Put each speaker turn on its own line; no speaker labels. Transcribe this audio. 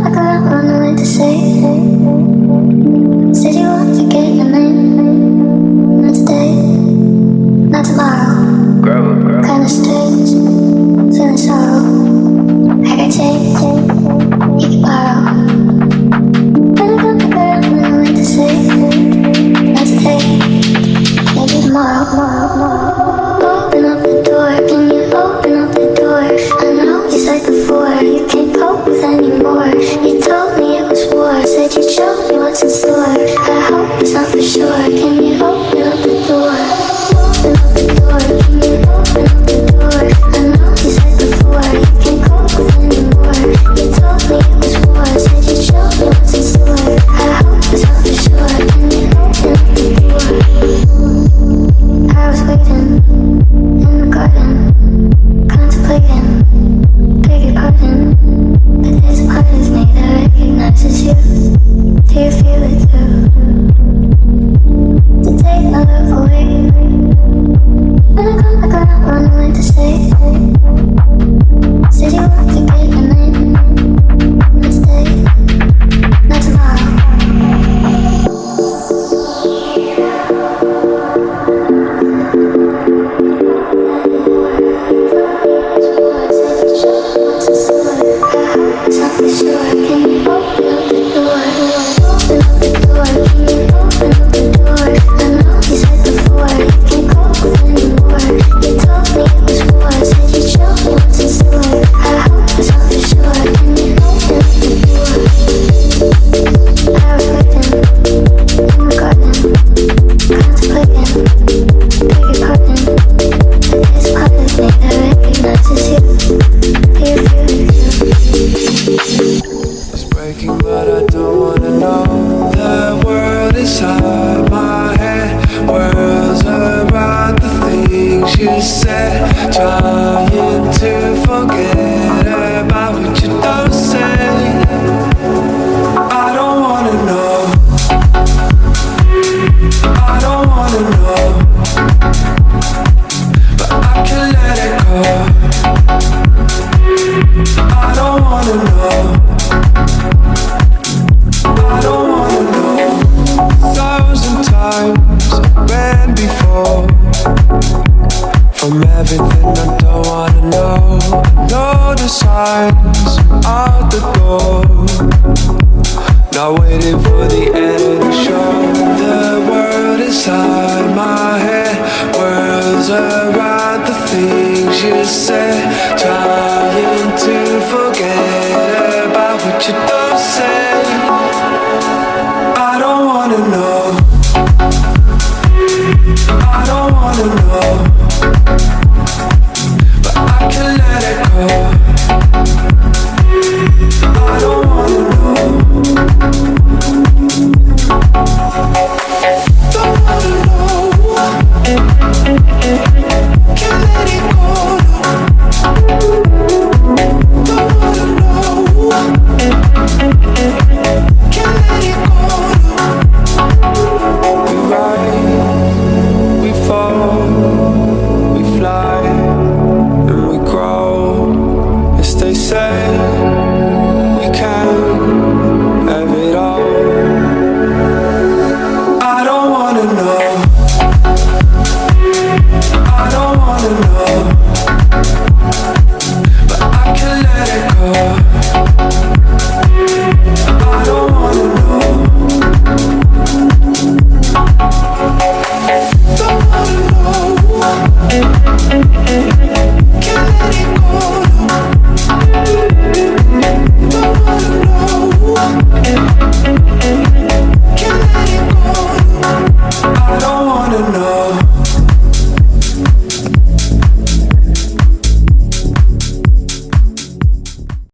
like I don't know what to say. Said you won't forget my name. Not today, not tomorrow. Kinda strange, feeling sorrow. I got change, you can borrow. But I don't like I don't know what to say. Not today, maybe tomorrow. Open up the door, can you open up the door? I know you said before, you can't cope with anymore. You told me it was war, said you'd show me what's in store. I hope it's not for sure, can you open up the door? Open up the door, can you open up the door? I know you said before, you can't cope with anymore. You told me it was war, said you'd show me what's in store. I hope it's not for sure, can you open up the door? I was waiting in the garden, contemplating, beg your pardon, but there's a part of me that recognizes you. Do you feel it too? To take my love away, when I come back I don't know what to say. Said you won't forget my name. Not today, not tomorrow.
Around the things you said